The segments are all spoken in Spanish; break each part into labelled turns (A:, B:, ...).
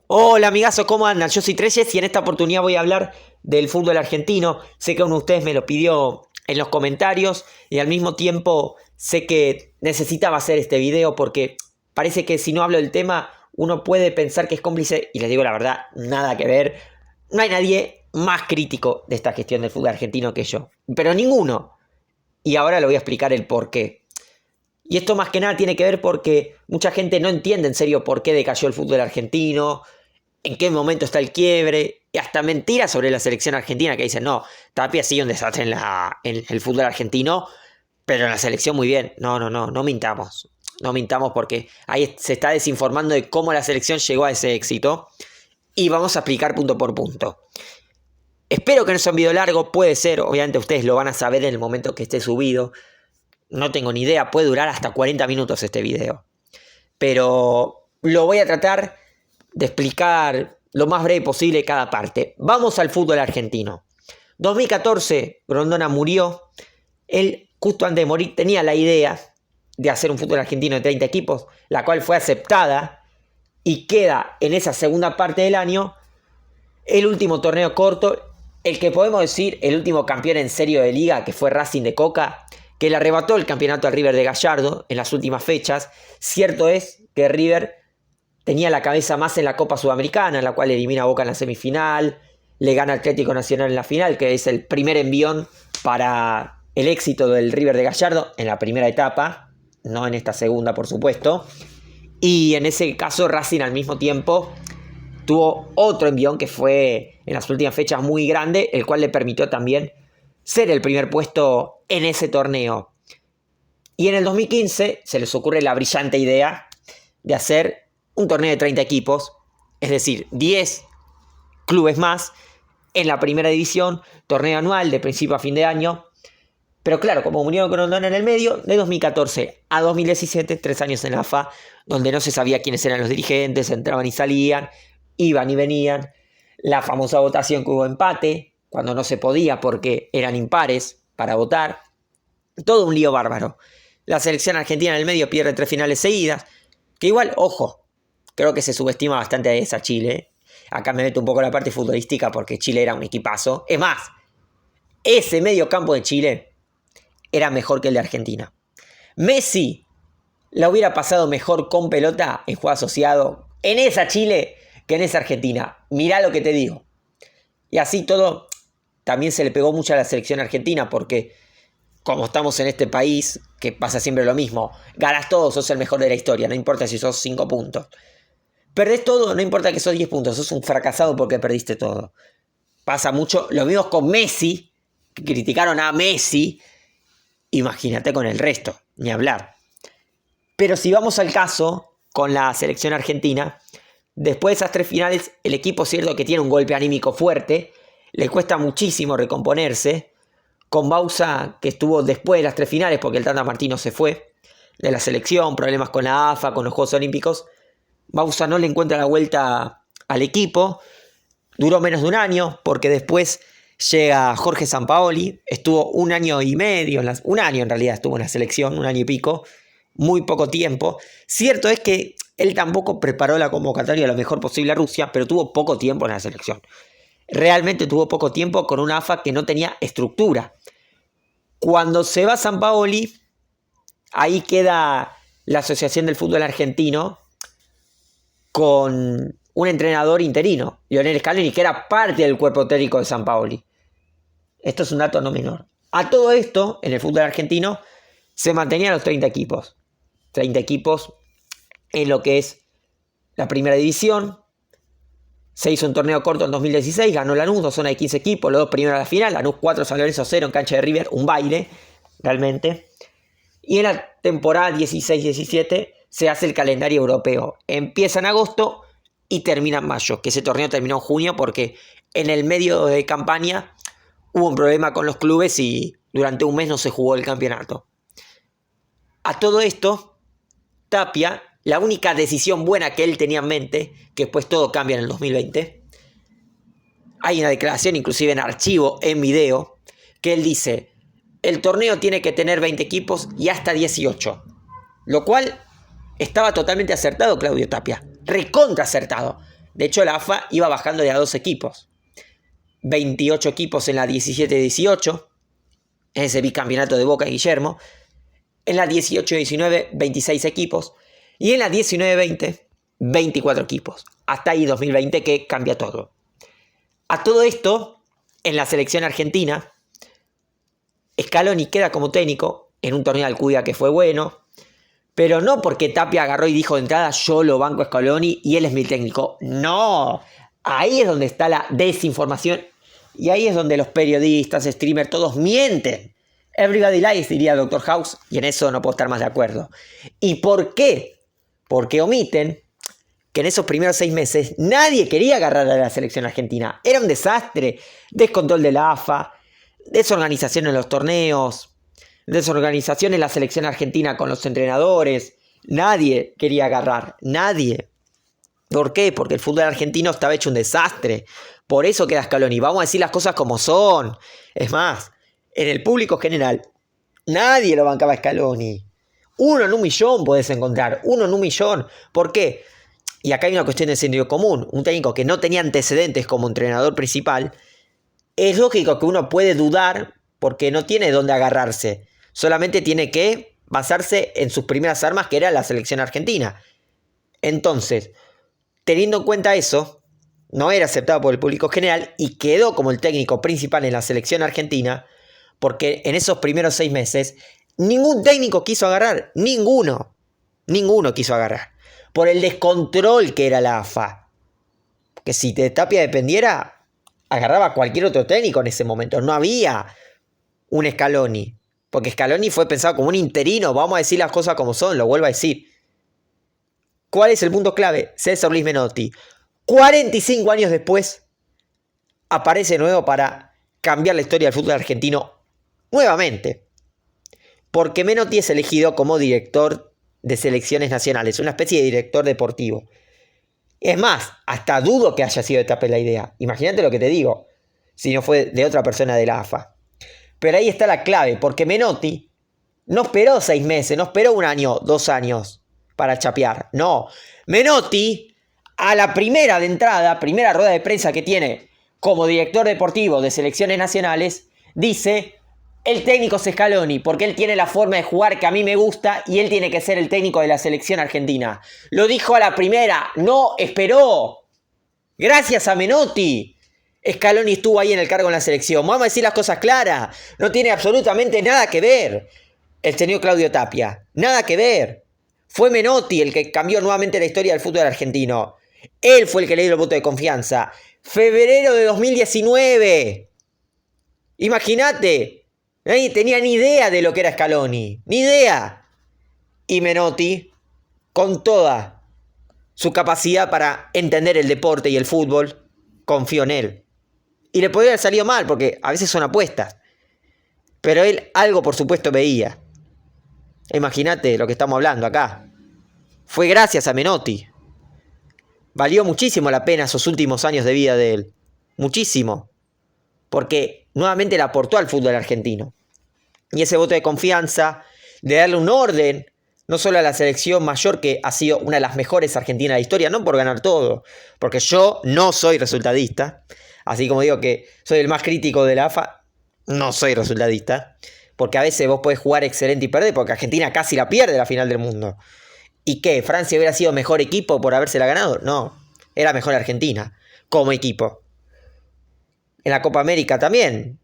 A: Hola amigazo, ¿cómo andan? Yo soy Treyes y en esta oportunidad voy a hablar del fútbol argentino. Sé que uno de ustedes me lo pidió en los comentarios y al mismo tiempo sé que necesitaba hacer este video porque parece que si no hablo del tema uno puede pensar que es cómplice y les digo la verdad, nada que ver. No hay nadie más crítico de esta gestión del fútbol argentino que yo, pero ninguno. Y ahora le voy a explicar el por qué. Y esto más que nada tiene que ver porque mucha gente no entiende en serio por qué decayó el fútbol argentino, en qué momento está el quiebre, y hasta mentiras sobre la selección argentina que dicen, no, Tapia sigue un desastre en el fútbol argentino, pero en la selección muy bien. No mintamos. No mintamos porque ahí se está desinformando de cómo la selección llegó a ese éxito. Y vamos a explicar punto por punto. Espero que no sea un video largo, puede ser, obviamente ustedes lo van a saber en el momento que esté subido. No tengo ni idea, puede durar hasta 40 minutos este video. Pero lo voy a tratar de explicar lo más breve posible cada parte. Vamos al fútbol argentino. 2014, Grondona murió. Él, justo antes de morir, tenía la idea de hacer un fútbol argentino de 30 equipos, la cual fue aceptada y queda en esa segunda parte del año el último torneo corto, el que podemos decir el último campeón en serio de liga, que fue Racing de Coca, que le arrebató el campeonato al River de Gallardo en las últimas fechas. Cierto es que River tenía la cabeza más en la Copa Sudamericana, en la cual elimina a Boca en la semifinal, le gana al Atlético Nacional en la final, que es el primer envión para el éxito del River de Gallardo en la primera etapa, no en esta segunda, por supuesto. Y en ese caso Racing al mismo tiempo tuvo otro envión que fue en las últimas fechas muy grande, el cual le permitió también ser el primer puesto en ese torneo. Y en el 2015 se les ocurre la brillante idea de hacer un torneo de 30 equipos, es decir, 10 clubes más en la primera división, torneo anual de principio a fin de año. Pero claro, como murió Grondona en el medio, de 2014 a 2017, 3 años en la AFA, donde no se sabía quiénes eran los dirigentes, entraban y salían, iban y venían. La famosa votación que hubo empate, cuando no se podía porque eran impares para votar. Todo un lío bárbaro. La selección argentina en el medio pierde 3 finales seguidas, que igual, ojo, creo que se subestima bastante a esa Chile. Acá me meto un poco la parte futbolística porque Chile era un equipazo. Es más, ese medio campo de Chile era mejor que el de Argentina. Messi la hubiera pasado mejor con pelota en juego asociado en esa Chile que en esa Argentina. Mirá lo que te digo. Y así todo, también se le pegó mucho a la selección argentina porque como estamos en este país, que pasa siempre lo mismo, ganas todo, sos el mejor de la historia, no importa si sos 5 puntos. Perdés todo, no importa que sos 10 puntos, sos un fracasado porque perdiste todo. Pasa mucho, lo mismo con Messi, que criticaron a Messi, imagínate con el resto, ni hablar. Pero si vamos al caso con la selección argentina, después de esas 3 finales, el equipo es cierto que tiene un golpe anímico fuerte, le cuesta muchísimo recomponerse. Con Bausa, que estuvo después de las 3 finales, porque el Tata Martino se fue de la selección, problemas con la AFA, con los Juegos Olímpicos. Bausa no le encuentra la vuelta al equipo. Duró menos de un año, porque después llega Jorge Sampaoli. Estuvo 1 año y medio, un año en realidad estuvo en la selección, 1 año y pico. Muy poco tiempo. Cierto es que él tampoco preparó la convocatoria lo mejor posible a Rusia, pero tuvo poco tiempo en la selección. Realmente tuvo poco tiempo con una AFA que no tenía estructura. Cuando se va Sampaoli, ahí queda la Asociación del Fútbol Argentino con un entrenador interino, Lionel Scaloni, que era parte del cuerpo técnico de Sampaoli. Esto es un dato no menor. A todo esto, en el fútbol argentino, se mantenían los 30 equipos. 30 equipos en lo que es la primera división. Se hizo un torneo corto en 2016, ganó Lanús, 2 zonas de 15 equipos, los 2 primeros a la final, Lanús 4, San Lorenzo 0 en cancha de River, un baile, realmente. Y en la temporada 16-17 se hace el calendario europeo. Empieza en agosto y termina en mayo, que ese torneo terminó en junio porque en el medio de campaña hubo un problema con los clubes y durante un mes no se jugó el campeonato. A todo esto, Tapia, la única decisión buena que él tenía en mente, que después todo cambia en el 2020, hay una declaración inclusive en archivo, en video, que él dice, el torneo tiene que tener 20 equipos y hasta 18. Lo cual estaba totalmente acertado Claudio Tapia, recontra acertado. De hecho, la AFA iba bajando de a 2 equipos. 28 equipos en la 17-18, en ese bicampeonato de Boca y Guillermo. En la 18-19, 26 equipos. Y en la 19-20, 24 equipos. Hasta ahí 2020 que cambia todo. A todo esto, en la selección argentina, Scaloni queda como técnico en un torneo de Alcudia que fue bueno, pero no porque Tapia agarró y dijo de entrada yo lo banco a Scaloni y él es mi técnico. No, ahí es donde está la desinformación y ahí es donde los periodistas, streamers, todos mienten. Everybody lies, diría Dr. House, y en eso no puedo estar más de acuerdo. ¿Y por qué? Porque omiten que en esos primeros 6 meses nadie quería agarrar a la selección argentina. Era un desastre, descontrol de la AFA, desorganización en los torneos, desorganización en la selección argentina con los entrenadores. Nadie quería agarrar, nadie. ¿Por qué? Porque el fútbol argentino estaba hecho un desastre. Por eso queda Scaloni. Vamos a decir las cosas como son. Es más, en el público general, nadie lo bancaba a Scaloni. 1 en 1 millón podés encontrar. 1 en 1 millón. ¿Por qué? Y acá hay una cuestión de sentido común. Un técnico que no tenía antecedentes como entrenador principal, es lógico que uno puede dudar porque no tiene dónde agarrarse. Solamente tiene que basarse en sus primeras armas, que era la selección argentina. Entonces, teniendo en cuenta eso, no era aceptado por el público general y quedó como el técnico principal en la selección argentina porque en esos primeros 6 meses ningún técnico quiso agarrar. Ninguno quiso agarrar. Por el descontrol que era la AFA. Que si de Tapia dependiera, agarraba a cualquier otro técnico en ese momento. No había un Scaloni. Porque Scaloni fue pensado como un interino. Vamos a decir las cosas como son, lo vuelvo a decir. ¿Cuál es el punto clave? César Luis Menotti. 45 años después, aparece de nuevo para cambiar la historia del fútbol argentino nuevamente. Porque Menotti es elegido como director de selecciones nacionales, una especie de director deportivo. Es más, hasta dudo que haya sido de Tapia la idea. Imagínate lo que te digo, si no fue de otra persona de la AFA. Pero ahí está la clave, porque Menotti no esperó 6 meses, no esperó 1 año, 2 años para chapear. No, Menotti, a la primera de entrada, primera rueda de prensa que tiene como director deportivo de selecciones nacionales, dice: el técnico es Scaloni, porque él tiene la forma de jugar que a mí me gusta y él tiene que ser el técnico de la selección argentina. Lo dijo a la primera, no esperó. Gracias a Menotti, Scaloni estuvo ahí en el cargo en la selección. Vamos a decir las cosas claras, no tiene absolutamente nada que ver el señor Claudio Tapia. Nada que ver. Fue Menotti el que cambió nuevamente la historia del fútbol argentino. Él fue el que le dio el voto de confianza. Febrero de 2019. Imagínate. Nadie tenía ni idea de lo que era Scaloni. Ni idea. Y Menotti, con toda su capacidad para entender el deporte y el fútbol, confió en él. Y le podría haber salido mal, porque a veces son apuestas. Pero él algo, por supuesto, veía. Imagínate lo que estamos hablando acá. Fue gracias a Menotti. Valió muchísimo la pena esos últimos años de vida de él. Muchísimo. Porque nuevamente le aportó al fútbol argentino. Y ese voto de confianza, de darle un orden, no solo a la selección mayor, que ha sido una de las mejores argentinas de la historia, no por ganar todo, porque yo no soy resultadista, así como digo que soy el más crítico de la AFA, no soy resultadista, porque a veces vos podés jugar excelente y perder, porque Argentina casi la pierde la final del mundo. ¿Y qué? ¿Francia hubiera sido mejor equipo por habérsela ganado? No, era mejor Argentina, como equipo. En la Copa América también.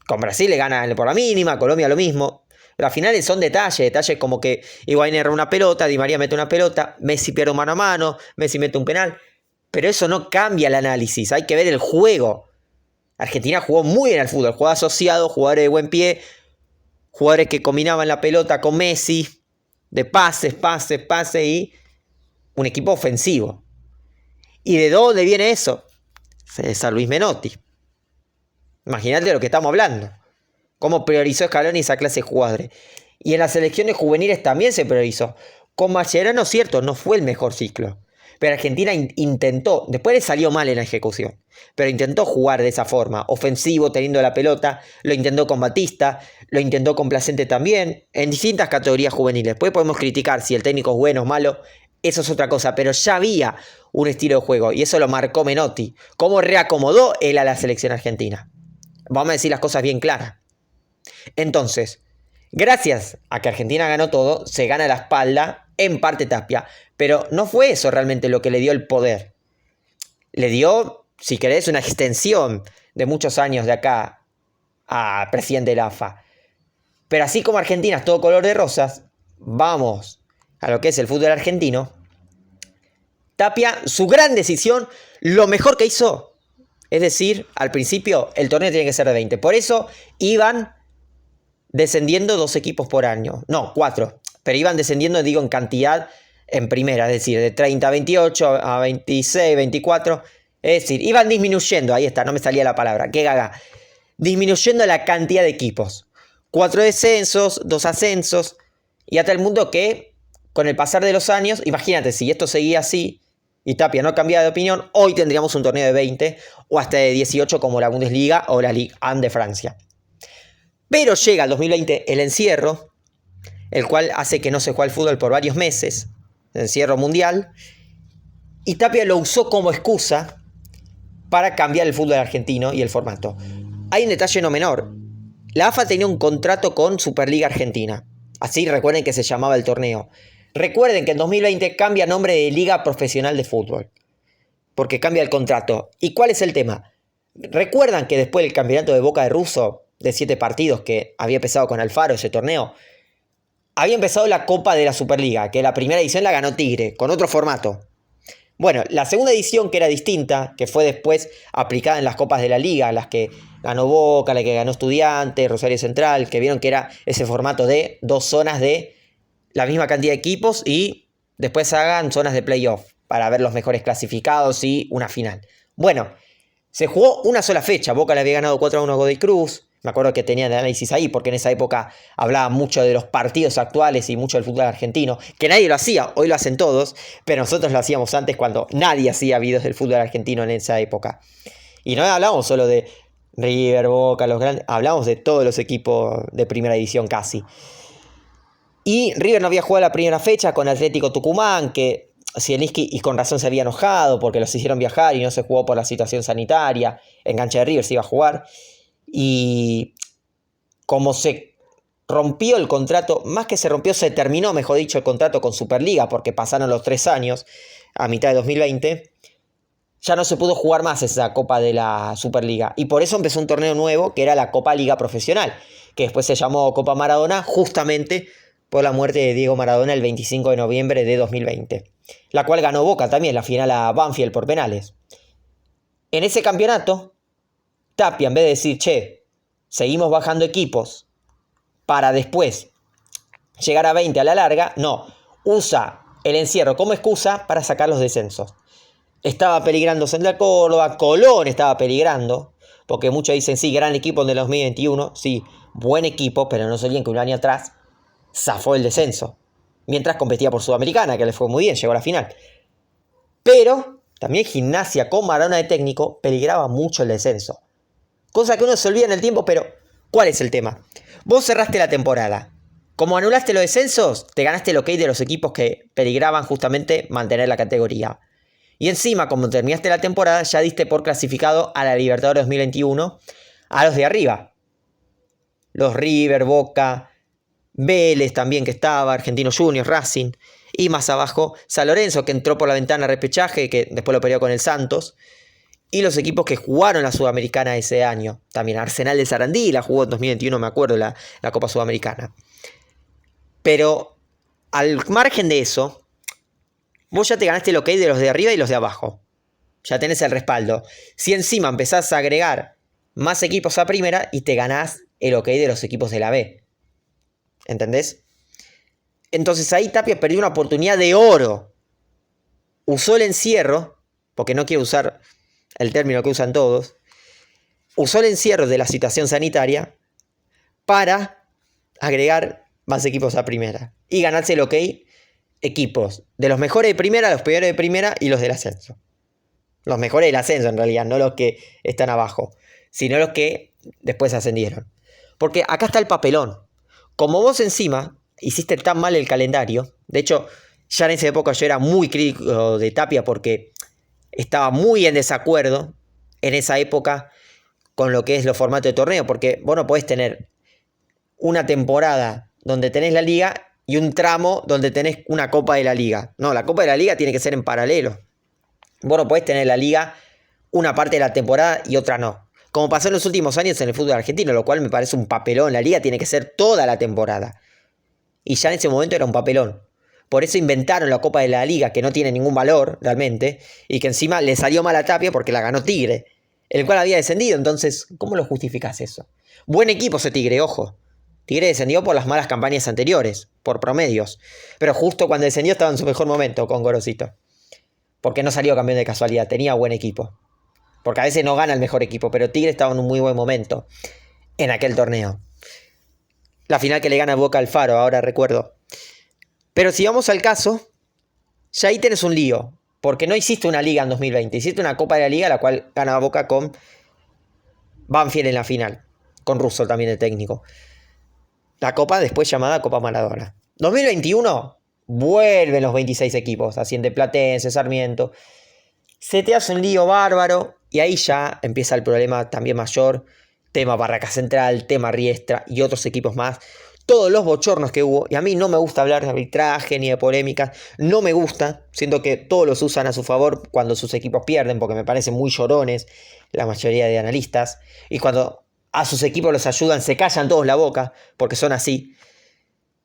A: Con Brasil le gana por la mínima, Colombia lo mismo. Las finales son detalles como que Higuaín erra una pelota, Di María mete una pelota, Messi pierde un mano a mano, Messi mete un penal. Pero eso no cambia el análisis, hay que ver el juego. Argentina jugó muy bien al fútbol, jugó asociado, jugadores de buen pie, jugadores que combinaban la pelota con Messi, de pases y un equipo ofensivo. ¿Y de dónde viene eso? César Luis Menotti. Imagínate lo que estamos hablando. Cómo priorizó Scaloni esa clase de jugadores. Y en las selecciones juveniles también se priorizó. Con Mascherano, cierto, no fue el mejor ciclo. Pero Argentina intentó, después le salió mal en la ejecución, pero intentó jugar de esa forma, ofensivo, teniendo la pelota, lo intentó con Batista, lo intentó con Placente también, en distintas categorías juveniles. Después podemos criticar si el técnico es bueno o malo, eso es otra cosa, pero ya había un estilo de juego y eso lo marcó Menotti. ¿Cómo reacomodó él a la selección argentina? Vamos a decir las cosas bien claras. Entonces, gracias a que Argentina ganó todo, se gana la espalda, en parte Tapia, pero no fue eso realmente lo que le dio el poder. Le dio, si querés, una extensión de muchos años de acá a presidente de la AFA. Pero así como Argentina es todo color de rosas, vamos a lo que es el fútbol argentino. Tapia, su gran decisión, lo mejor que hizo, es decir, al principio el torneo tiene que ser de 20. Por eso iban descendiendo 2 equipos por año. No, 4. Pero iban descendiendo, digo, en cantidad en primera. Es decir, de 30 a 28, a 26, 24. Es decir, iban disminuyendo. Ahí está, no me salía la palabra. Qué gaga. Disminuyendo la cantidad de equipos. 4 descensos, 2 ascensos. Y hasta el mundo que, con el pasar de los años, imagínate, si esto seguía así y Tapia no cambiaba de opinión, hoy tendríamos un torneo de 20 o hasta de 18 como la Bundesliga o la Ligue 1 de Francia. Pero llega el 2020 el encierro, el cual hace que no se juegue al fútbol por varios meses, el encierro mundial, y Tapia lo usó como excusa para cambiar el fútbol argentino y el formato. Hay un detalle no menor. La AFA tenía un contrato con Superliga Argentina. Así recuerden que se llamaba el torneo. Recuerden que en 2020 cambia nombre de Liga Profesional de Fútbol, porque cambia el contrato. ¿Y cuál es el tema? ¿Recuerdan que después del campeonato de Boca de Russo, de 7 partidos que había empezado con Alfaro ese torneo, había empezado la Copa de la Superliga, que la primera edición la ganó Tigre, con otro formato? Bueno, la segunda edición, que era distinta, que fue después aplicada en las copas de la Liga, las que ganó Boca, la que ganó Estudiantes, Rosario Central, que vieron que era ese formato de 2 zonas de la misma cantidad de equipos y después hagan zonas de playoff para ver los mejores clasificados y una final. Bueno, se jugó una sola fecha. Boca le había ganado 4-1 a Godoy Cruz. Me acuerdo que tenía el análisis ahí, porque en esa época hablaba mucho de los partidos actuales y mucho del fútbol argentino, que nadie lo hacía, hoy lo hacen todos, pero nosotros lo hacíamos antes cuando nadie hacía videos del fútbol argentino en esa época. Y no hablamos solo de River, Boca, los grandes, hablamos de todos los equipos de primera división casi. Y River no había jugado la primera fecha con Atlético Tucumán, que Zielinski, y con razón, se había enojado porque los hicieron viajar y no se jugó por la situación sanitaria. En cancha de River se iba a jugar. Y como se rompió el contrato, más que se rompió, se terminó, mejor dicho, el contrato con Superliga, porque pasaron los 3 años a mitad de 2020, ya no se pudo jugar más esa Copa de la Superliga. Y por eso empezó un torneo nuevo, que era la Copa Liga Profesional, que después se llamó Copa Maradona, justamente por la muerte de Diego Maradona el 25 de noviembre de 2020. La cual ganó Boca también, la final a Banfield por penales. En ese campeonato, Tapia, en vez de decir, che, seguimos bajando equipos para después llegar a 20 a la larga, no, usa el encierro como excusa para sacar los descensos. Estaba peligrando Central Córdoba, Colón estaba peligrando, porque muchos dicen, sí, gran equipo en el 2021, sí, buen equipo, pero no sabían que un año atrás zafó el descenso, mientras competía por Sudamericana, que le fue muy bien, llegó a la final. Pero también Gimnasia con Maradona de técnico peligraba mucho el descenso. Cosa que uno se olvida en el tiempo, pero ¿cuál es el tema? Vos cerraste la temporada. Como anulaste los descensos, te ganaste el ok de los equipos que peligraban justamente mantener la categoría. Y encima, como terminaste la temporada, ya diste por clasificado a la Libertadores 2021 a los de arriba. Los River, Boca, Vélez también que estaba, Argentinos Juniors, Racing. Y más abajo, San Lorenzo, que entró por la ventana repechaje, que después lo peleó con el Santos. Y los equipos que jugaron la Sudamericana ese año. También Arsenal de Sarandí la jugó en 2021, me acuerdo, la Copa Sudamericana. Pero al margen de eso, vos ya te ganaste el ok de los de arriba y los de abajo. Ya tenés el respaldo. Si encima empezás a agregar más equipos a primera y te ganás el ok de los equipos de la B. ¿Entendés? Entonces ahí Tapia perdió una oportunidad de oro. Usó el encierro, porque no quiero usar el término que usan todos, usó el encierro de la situación sanitaria para agregar más equipos a primera y ganarse el ok equipos de los mejores de primera, los peores de primera y los del ascenso. Los mejores del ascenso en realidad, no los que están abajo, sino los que después ascendieron. Porque acá está el papelón. Como vos encima hiciste tan mal el calendario, de hecho, Ya en esa época yo era muy crítico de Tapia porque estaba muy en desacuerdo en esa época con lo que es los formatos de torneo, porque vos no podés tener una temporada donde tenés la liga y un tramo donde tenés una Copa de la Liga. No, la Copa de la Liga tiene que ser en paralelo. Vos no podés tener la liga una parte de la temporada y otra no. Como pasó en los últimos años en el fútbol argentino, lo cual me parece un papelón. La liga tiene que ser toda la temporada. Y ya en ese momento era un papelón. Por eso inventaron la Copa de la Liga, que no tiene ningún valor realmente, y que encima le salió mal a Tapia porque la ganó Tigre, el cual había descendido. Entonces, ¿cómo lo justificás eso? Buen equipo ese Tigre, ojo. Tigre descendió por las malas campañas anteriores, por promedios. Pero justo cuando descendió estaba en su mejor momento con Gorosito. Porque no salió campeón de casualidad, tenía buen equipo. Porque a veces no gana el mejor equipo, pero Tigre estaba en un muy buen momento en aquel torneo. La final que le gana Boca al Faro, ahora recuerdo. Pero si vamos al caso, ya ahí tenés un lío. Porque no hiciste una liga en 2020, hiciste una Copa de la Liga, la cual ganaba Boca con Banfield en la final. Con Russo también de técnico. La Copa después llamada Copa Maradona. 2021, vuelven los 26 equipos. Asciende Platense, Sarmiento. Se te hace un lío bárbaro. Y ahí ya empieza el problema también mayor. Tema Barraca Central, tema Riestra y otros equipos más. Todos los bochornos que hubo. Y a mí no me gusta hablar de arbitraje ni de polémicas. No me gusta. Siento que todos los usan a su favor cuando sus equipos pierden. Porque me parecen muy llorones la mayoría de analistas. Y cuando a sus equipos los ayudan, se callan todos la boca. Porque son así.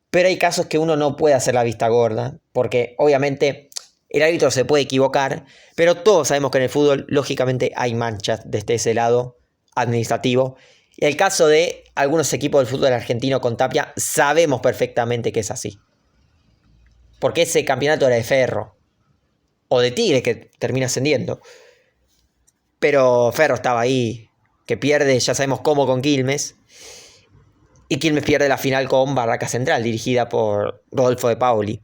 A: Pero hay casos que uno no puede hacer la vista gorda. Porque obviamente el árbitro se puede equivocar. Pero todos sabemos que en el fútbol, lógicamente, hay manchas desde ese lado administrativo. Y el caso de algunos equipos del fútbol argentino con Tapia, sabemos perfectamente que es así. Porque ese campeonato era de Ferro. O de Tigre, que termina ascendiendo. Pero Ferro estaba ahí. Que pierde, ya sabemos cómo, con Quilmes. Y Quilmes pierde la final con Barraca Central, dirigida por Rodolfo de Paoli.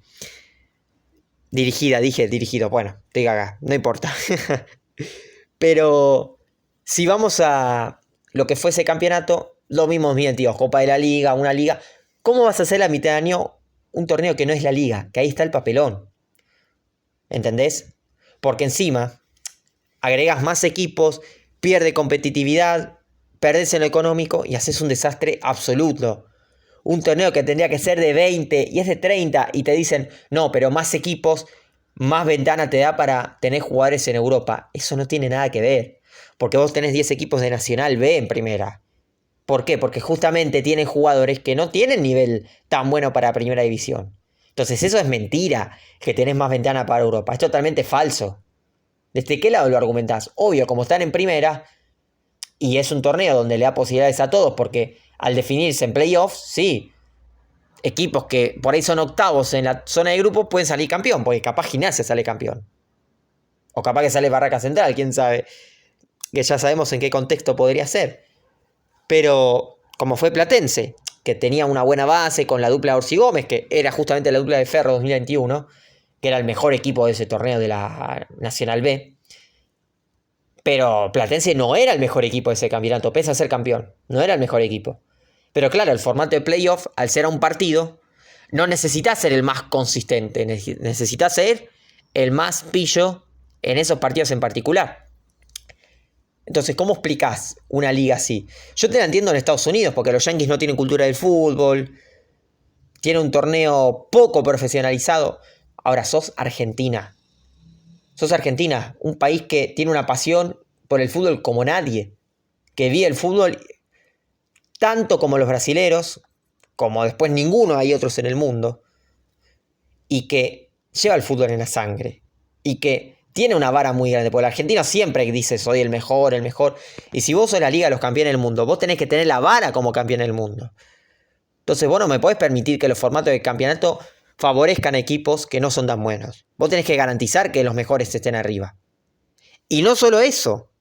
A: Dirigido. Bueno, estoy cagá, no importa. Pero si vamos a lo que fue ese campeonato, lo mismo bien, tío. Copa de la Liga, una liga. ¿Cómo vas a hacer la mitad de año un torneo que no es la liga? Que ahí está el papelón. ¿Entendés? Porque encima agregas más equipos, pierde competitividad, perdés en lo económico y haces un desastre absoluto. Un torneo que tendría que ser de 20 y es de 30 y te dicen, no, pero más equipos, más ventana te da para tener jugadores en Europa. Eso no tiene nada que ver. Porque vos tenés 10 equipos de Nacional B en primera. ¿Por qué? Porque justamente tienen jugadores que no tienen nivel tan bueno para primera división. Entonces eso es mentira, que tenés más ventana para Europa. Es totalmente falso. ¿Desde qué lado lo argumentás? Obvio, como están en primera, y es un torneo donde le da posibilidades a todos, porque al definirse en playoffs, sí, equipos que por ahí son octavos en la zona de grupos pueden salir campeón, porque capaz Gimnasia sale campeón. O capaz que sale Barraca Central, quién sabe. Que ya sabemos en qué contexto podría ser. Pero como fue Platense, que tenía una buena base con la dupla Orsi Gómez, que era justamente la dupla de Ferro 2021, que era el mejor equipo de ese torneo de la Nacional B. Pero Platense no era el mejor equipo de ese campeonato, pese a ser campeón. No era el mejor equipo. Pero claro, el formato de playoff, al ser a un partido, no necesitas ser el más consistente. Necesitas ser el más pillo en esos partidos en particular. Entonces, ¿cómo explicás una liga así? Yo te la entiendo en Estados Unidos, porque los Yankees no tienen cultura del fútbol. Tienen un torneo poco profesionalizado. Ahora, sos Argentina. Sos Argentina, un país que tiene una pasión por el fútbol como nadie. Que vive el fútbol tanto como los brasileros, como después ninguno hay otros en el mundo. Y que lleva el fútbol en la sangre. Y que tiene una vara muy grande, porque el argentino siempre dice soy el mejor. Y si vos sos la liga de los campeones del mundo, vos tenés que tener la vara como campeón del mundo. Entonces vos no me podés permitir que los formatos de campeonato favorezcan a equipos que no son tan buenos. Vos tenés que garantizar que los mejores estén arriba. Y no solo eso,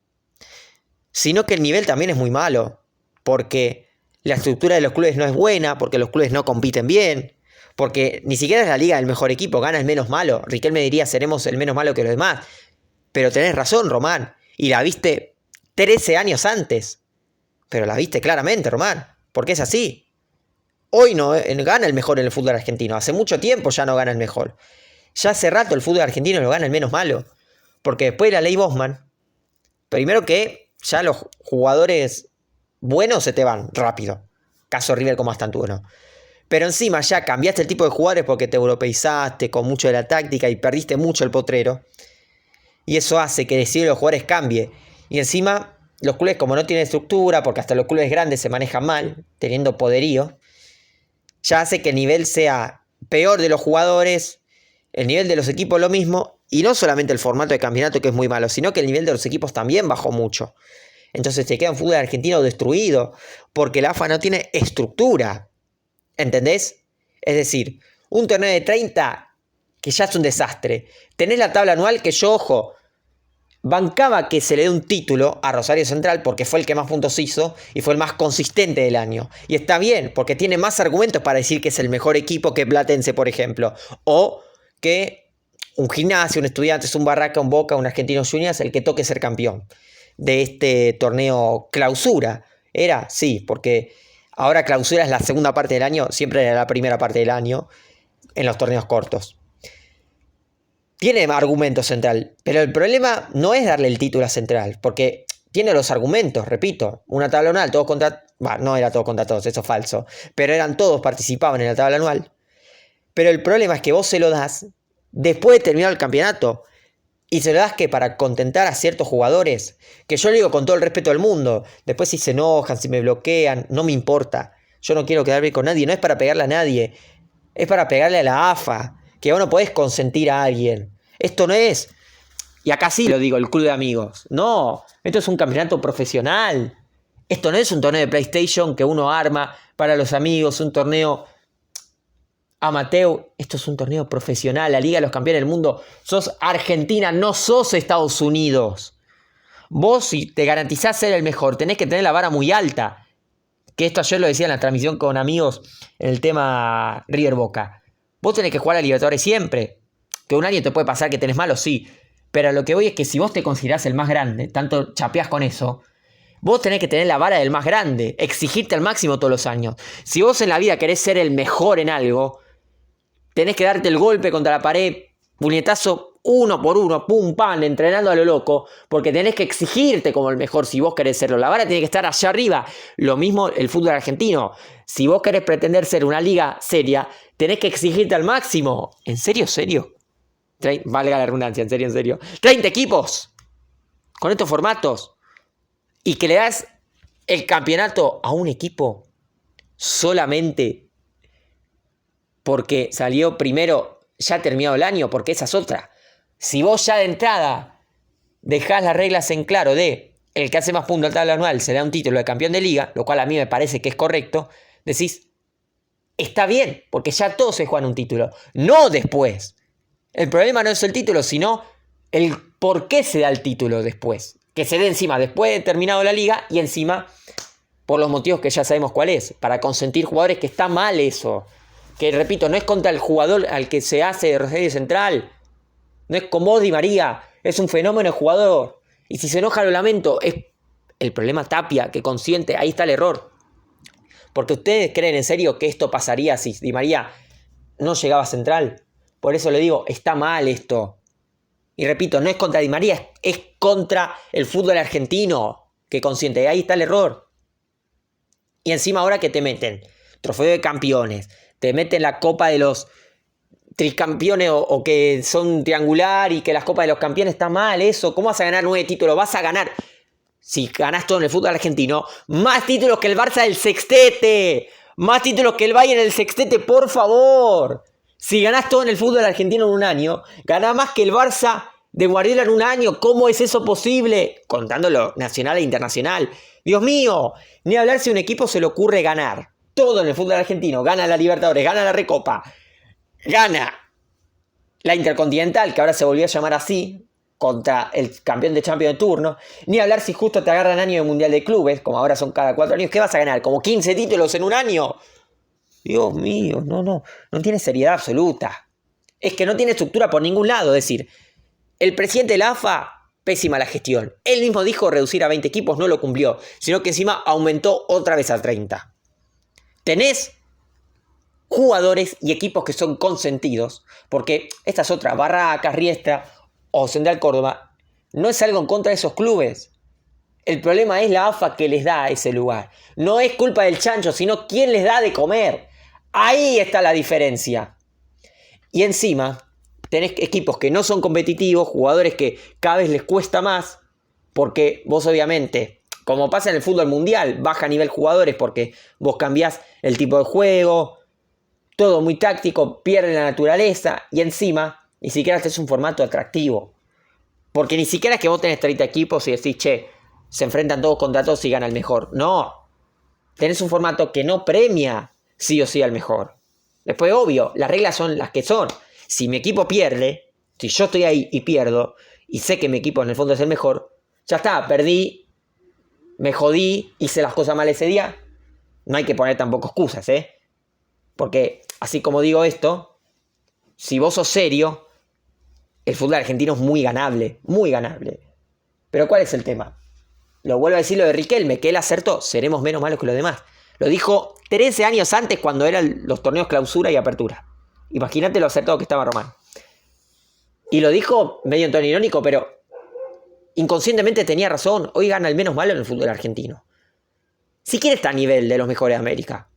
A: sino que el nivel también es muy malo, porque la estructura de los clubes no es buena, porque los clubes no compiten bien, porque ni siquiera es la liga del mejor equipo, gana el menos malo. Riquelme diría, seremos el menos malo que los demás. Pero tenés razón, Román, y la viste 13 años antes. Pero la viste claramente, Román, porque es así. Hoy no gana el mejor en el fútbol argentino, hace mucho tiempo ya no gana el mejor. Ya hace rato el fútbol argentino lo gana el menos malo. Porque después de la ley Bosman, primero que ya los jugadores buenos se te van rápido. Caso River como Astantuono. Pero encima ya cambiaste el tipo de jugadores porque te europeizaste con mucho de la táctica y perdiste mucho el potrero. Y eso hace que el estilo de los jugadores cambie. Y encima los clubes, como no tienen estructura, porque hasta los clubes grandes se manejan mal, teniendo poderío, ya hace que el nivel sea peor de los jugadores, el nivel de los equipos lo mismo, y no solamente el formato de campeonato que es muy malo, sino que el nivel de los equipos también bajó mucho. Entonces te queda un fútbol argentino destruido, porque la AFA no tiene estructura. ¿Entendés? Es decir, un torneo de 30 que ya es un desastre. Tenés la tabla anual que yo, ojo, bancaba que se le dé un título a Rosario Central porque fue el que más puntos hizo y fue el más consistente del año. Y está bien, porque tiene más argumentos para decir que es el mejor equipo que Platense, por ejemplo. O que un Gimnasia, un Estudiantes, un Barraca, un Boca, un Argentinos Juniors, el que toque ser campeón de este torneo clausura. Era, sí, porque ahora clausura es la segunda parte del año, siempre era la primera parte del año en los torneos cortos. Tiene argumentos Central, pero el problema no es darle el título a Central, porque tiene los argumentos, repito, una tabla anual, todos contra... Bueno, no era todos contra todos, eso es falso, pero eran todos, participaban en la tabla anual. Pero el problema es que vos se lo das después de terminar el campeonato, y se lo das que para contentar a ciertos jugadores, que yo le digo con todo el respeto del mundo, después si se enojan, si me bloquean, no me importa, yo no quiero quedar bien con nadie, no es para pegarle a nadie, es para pegarle a la AFA, que vos no podés consentir a alguien. Esto no es, y acá sí lo digo, el club de amigos. No, esto es un campeonato profesional. Esto no es un torneo de PlayStation que uno arma para los amigos, un torneo amateur. Esto es un torneo profesional, la Liga de los Campeones del Mundo. Sos Argentina, no sos Estados Unidos. Vos, si te garantizás ser el mejor, tenés que tener la vara muy alta. Que esto ayer lo decía en la transmisión con amigos en el tema River Boca. Vos tenés que jugar a Libertadores siempre. Que un año te puede pasar que tenés malo, sí. Pero lo que voy es que si vos te considerás el más grande, tanto chapeás con eso, vos tenés que tener la vara del más grande, exigirte al máximo todos los años. Si vos en la vida querés ser el mejor en algo, tenés que darte el golpe contra la pared, puñetazo uno por uno, pum, pam, entrenando a lo loco, porque tenés que exigirte como el mejor si vos querés serlo. La vara tiene que estar allá arriba. Lo mismo el fútbol argentino. Si vos querés pretender ser una liga seria, tenés que exigirte al máximo. ¿En serio, serio? Valga la redundancia, en serio. 30 equipos con estos formatos y que le das el campeonato a un equipo solamente porque salió primero, ya terminado el año, porque esa es otra. Si vos ya de entrada dejás las reglas en claro de el que hace más puntos al tabla anual se le da un título de campeón de liga, lo cual a mí me parece que es correcto, decís, está bien, porque ya todos se juegan un título, no después. El problema no es el título, sino el por qué se da el título después. Que se dé encima después de terminado la liga y encima por los motivos que ya sabemos cuál es. Para consentir jugadores, que está mal eso. Que repito, no es contra el jugador al que se hace de Rosario Central. No es como Di María. Es un fenómeno el jugador. Y si se enoja lo lamento. Es el problema Tapia que consiente. Ahí está el error. Porque ustedes creen en serio que esto pasaría si Di María no llegaba a Central. Por eso le digo, está mal esto. Y repito, no es contra Di María, es contra el fútbol argentino que consiente. Ahí está el error. Y encima ahora que te meten trofeo de campeones, te meten la copa de los tricampeones o que son triangular y que las copas de los campeones, está mal eso. ¿Cómo vas a ganar 9 títulos? Vas a ganar, si ganás todo en el fútbol argentino, más títulos que el Barça del sextete. Más títulos que el Bayern del sextete, por favor. Si ganás todo en el fútbol argentino en un año, ganás más que el Barça de Guardiola en un año. ¿Cómo es eso posible? Contándolo nacional e internacional. Dios mío, ni hablar si a un equipo se le ocurre ganar todo en el fútbol argentino. Gana la Libertadores, gana la Recopa, gana la Intercontinental, que ahora se volvió a llamar así, contra el campeón de Champions de turno. Ni hablar si justo te agarran año de Mundial de Clubes, como ahora son cada 4 años. ¿Qué vas a ganar? ¿Como 15 títulos en un año? Dios mío, no tiene seriedad absoluta. Es que no tiene estructura por ningún lado. Es decir, el presidente de la AFA, pésima la gestión. Él mismo dijo reducir a 20 equipos, no lo cumplió, sino que encima aumentó otra vez a 30. Tenés jugadores y equipos que son consentidos, porque esta es otra, Barracas, Riestra o Central Córdoba, no es algo en contra de esos clubes. El problema es la AFA que les da ese lugar. No es culpa del chancho, sino quién les da de comer. Ahí está la diferencia. Y encima, tenés equipos que no son competitivos, jugadores que cada vez les cuesta más, porque vos obviamente, como pasa en el fútbol mundial, baja a nivel jugadores porque vos cambiás el tipo de juego, todo muy táctico, pierde la naturaleza, y encima, ni siquiera este es un formato atractivo. Porque ni siquiera es que vos tenés 30 equipos y decís, che, se enfrentan todos contra todos y gana el mejor. No. Tenés un formato que no premia sí o sí al mejor. Después, obvio, las reglas son las que son. Si mi equipo pierde, si yo estoy ahí y pierdo, y sé que mi equipo en el fondo es el mejor, ya está, perdí, me jodí, hice las cosas mal ese día. No hay que poner tampoco excusas, ¿eh? Porque, así como digo esto, si vos sos serio, el fútbol argentino es muy ganable, muy ganable. Pero ¿cuál es el tema? Lo vuelvo a decir lo de Riquelme, que él acertó, seremos menos malos que los demás. Lo dijo 13 años antes cuando eran los torneos clausura y apertura. Imagínate lo acertado que estaba Román. Y lo dijo medio en tono irónico, pero inconscientemente tenía razón. Hoy gana el menos malo en el fútbol argentino. Si quiere está a nivel de los mejores de América.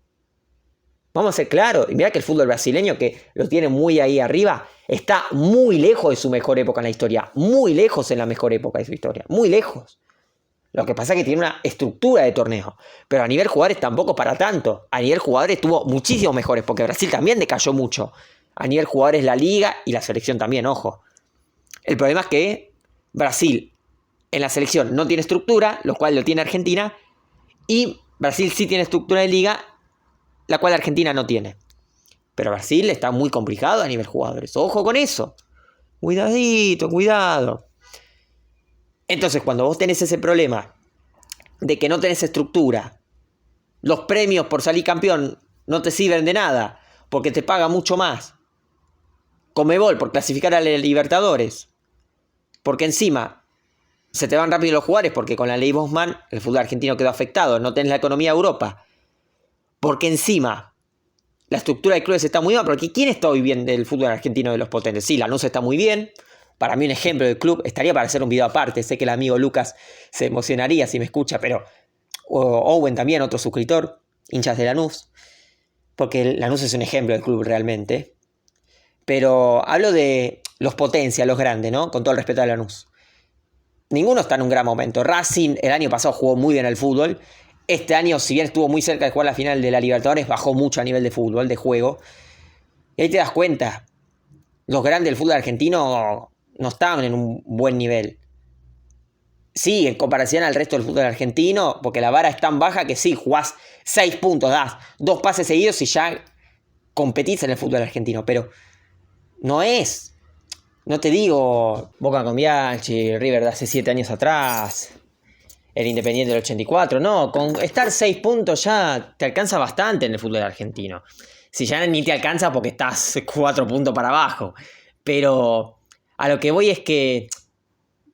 A: Vamos a ser claros. Y mirá que el fútbol brasileño, que lo tiene muy ahí arriba, está muy lejos de su mejor época en la historia. Muy lejos en la mejor época de su historia. Muy lejos. Lo que pasa es que tiene una estructura de torneo. Pero a nivel jugadores tampoco para tanto. A nivel jugadores tuvo muchísimos mejores. Porque Brasil también decayó mucho. A nivel jugadores la liga y la selección también, ojo. El problema es que Brasil en la selección no tiene estructura, lo cual lo tiene Argentina. Y Brasil sí tiene estructura de liga, la cual Argentina no tiene. Pero Brasil está muy complicado a nivel jugadores. Ojo con eso. Cuidadito, cuidado. Entonces, cuando vos tenés ese problema de que no tenés estructura, los premios por salir campeón no te sirven de nada, porque te paga mucho más Conmebol por clasificar a la Libertadores, porque encima se te van rápido los jugadores, porque con la ley Bosman el fútbol argentino quedó afectado, no tenés la economía de Europa, porque encima la estructura de clubes está muy mal, porque ¿quién está hoy bien del fútbol argentino de los potentes? Sí, Lanús está muy bien. Para mí un ejemplo del club, estaría para hacer un video aparte, sé que el amigo Lucas se emocionaría si me escucha, pero Owen también, otro suscriptor, hinchas de Lanús, porque Lanús es un ejemplo del club realmente. Pero hablo de los potencias, los grandes, ¿no? Con todo el respeto a Lanús. Ninguno está en un gran momento. Racing el año pasado jugó muy bien al fútbol. Este año, si bien estuvo muy cerca de jugar la final de la Libertadores, bajó mucho a nivel de fútbol, de juego. Y ahí te das cuenta, los grandes del fútbol argentino no estaban en un buen nivel. Sí, en comparación al resto del fútbol argentino, porque la vara es tan baja que sí, jugás 6 puntos, das 2 pases seguidos y ya competís en el fútbol argentino. Pero no es, no te digo Boca con Bianchi, River de hace 7 años atrás, el Independiente del 84. No, con estar 6 puntos ya te alcanza bastante en el fútbol argentino. Si ya ni te alcanza porque estás 4 puntos para abajo. Pero a lo que voy es que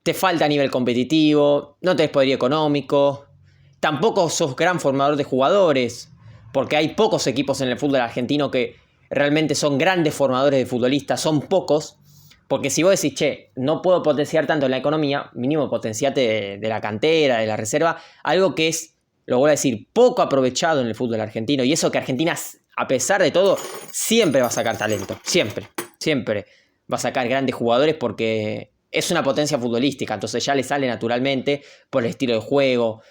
A: te falta a nivel competitivo, no tenés poderío económico, tampoco sos gran formador de jugadores, porque hay pocos equipos en el fútbol argentino que realmente son grandes formadores de futbolistas, son pocos, porque si vos decís, che, no puedo potenciar tanto en la economía, mínimo potenciate de la cantera, de la reserva, algo que es, lo voy a decir, poco aprovechado en el fútbol argentino, y eso que Argentina, a pesar de todo, siempre va a sacar talento, siempre va a sacar grandes jugadores porque es una potencia futbolística, entonces ya le sale naturalmente por el estilo de juego,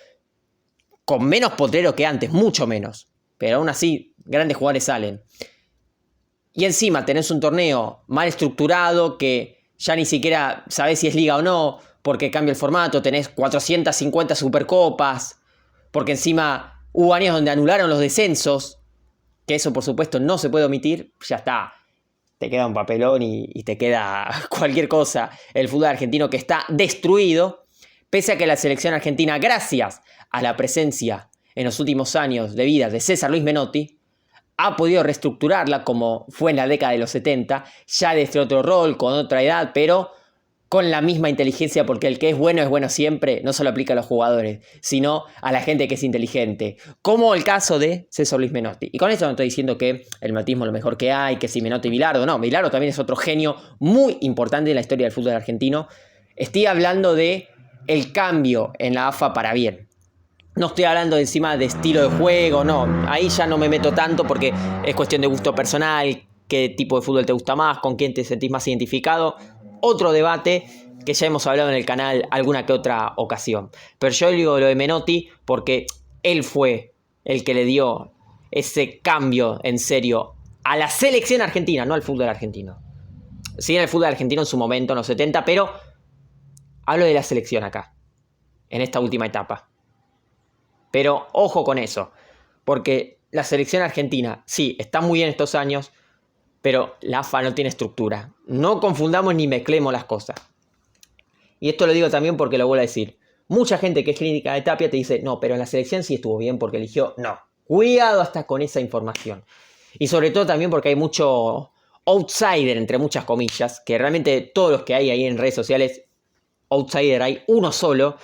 A: con menos potrero que antes, mucho menos, pero aún así, grandes jugadores salen. Y encima tenés un torneo mal estructurado que ya ni siquiera sabés si es liga o no, porque cambia el formato, tenés 450 supercopas, porque encima hubo años donde anularon los descensos, que eso por supuesto no se puede omitir, ya está. Te queda un papelón y te queda cualquier cosa. El fútbol argentino que está destruido, pese a que la selección argentina, gracias a la presencia en los últimos años de vida de César Luis Menotti, ha podido reestructurarla como fue en la década de los 70, ya desde otro rol, con otra edad, pero
B: con la misma inteligencia, porque el que es bueno siempre, no solo aplica a los jugadores, sino a la gente que es inteligente, como el caso de César Luis Menotti. Y con esto no estoy diciendo que el menotismo es lo mejor que hay, que si Menotti y Bilardo, no, Bilardo también es otro genio muy importante en la historia del fútbol argentino. Estoy hablando de el cambio en la AFA para bien. No estoy hablando encima de estilo de juego, no, ahí ya no me meto tanto porque es cuestión de gusto personal, qué tipo de fútbol te gusta más, con quién te sentís más identificado. Otro debate que ya hemos hablado en el canal alguna que otra ocasión. Pero yo digo lo de Menotti porque él fue el que le dio ese cambio en serio a la selección argentina, no al fútbol argentino. Sí, en el fútbol argentino en su momento, en los 70, pero hablo de la selección acá, en esta última etapa. Pero ojo con eso, porque la selección argentina, sí, está muy bien estos años, pero la AFA no tiene estructura. No confundamos ni mezclemos las cosas. Y esto lo digo también porque lo vuelvo a decir. Mucha gente que es crítica de Tapia te dice, no, pero en la selección sí estuvo bien porque eligió. No, cuidado hasta con esa información. Y sobre todo también porque hay mucho outsider, entre muchas comillas, que realmente todos los que hay ahí en redes sociales, outsider hay uno solo,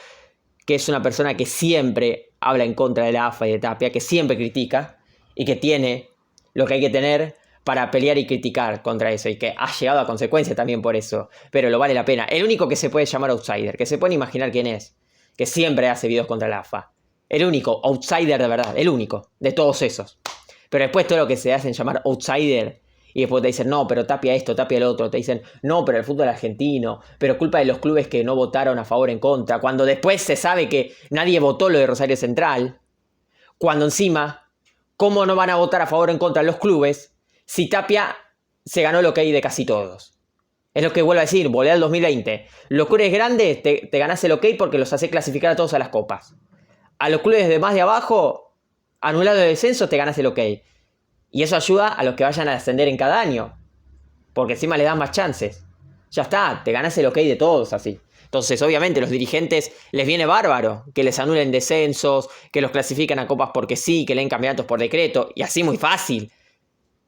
B: que es una persona que siempre habla en contra de la AFA y de Tapia, que siempre critica y que tiene lo que hay que tener para pelear y criticar contra eso, y que ha llegado a consecuencias también por eso, pero lo vale la pena. El único que se puede llamar outsider, que se pueden imaginar quién es, que siempre hace videos contra la AFA. El único outsider de verdad, el único, de todos esos. Pero después todo lo que se hacen llamar outsider, y después te dicen, no, pero Tapia esto, Tapia el otro, te dicen, no, pero el fútbol argentino, pero culpa de los clubes que no votaron a favor o en contra, cuando después se sabe que nadie votó lo de Rosario Central, cuando encima, ¿cómo no van a votar a favor o en contra los clubes si Tapia se ganó el ok de casi todos? Es lo que vuelvo a decir, volé al 2020. Los clubes grandes te ganás el ok porque los hace clasificar a todos a las copas. A los clubes de más de abajo, anulado el descenso, te ganás el ok. Y eso ayuda a los que vayan a ascender en cada año, porque encima le dan más chances. Ya está, te ganás el ok de todos así. Entonces, obviamente, los dirigentes les viene bárbaro que les anulen descensos, que los clasifican a copas porque sí, que leen campeonatos por decreto, y así muy fácil.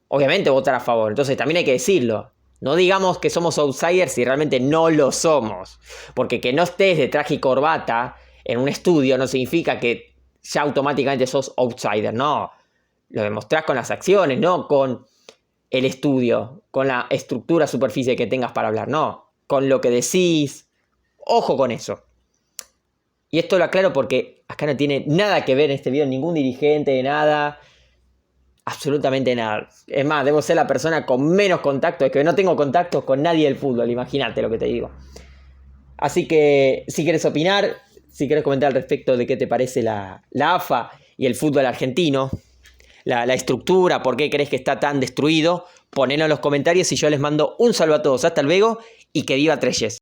B: Obviamente votar a favor. Entonces, también hay que decirlo. No digamos que somos outsiders si realmente no lo somos. Porque que no estés de traje y corbata en un estudio no significa que ya automáticamente sos outsider. No, lo demostrás con las acciones, no con el estudio, con la estructura, superficie que tengas para hablar. No, con lo que decís. Ojo con eso. Y esto lo aclaro porque acá no tiene nada que ver en este video ningún dirigente de nada. Absolutamente nada. Es más, debo ser la persona con menos contacto. Es que no tengo contacto con nadie del fútbol. Imagínate lo que te digo. Así que si quieres opinar, si quieres comentar al respecto de qué te parece la AFA y el fútbol argentino, la estructura, por qué crees que está tan destruido, ponelo en los comentarios y yo les mando un saludo a todos. Hasta luego y que viva Treyes.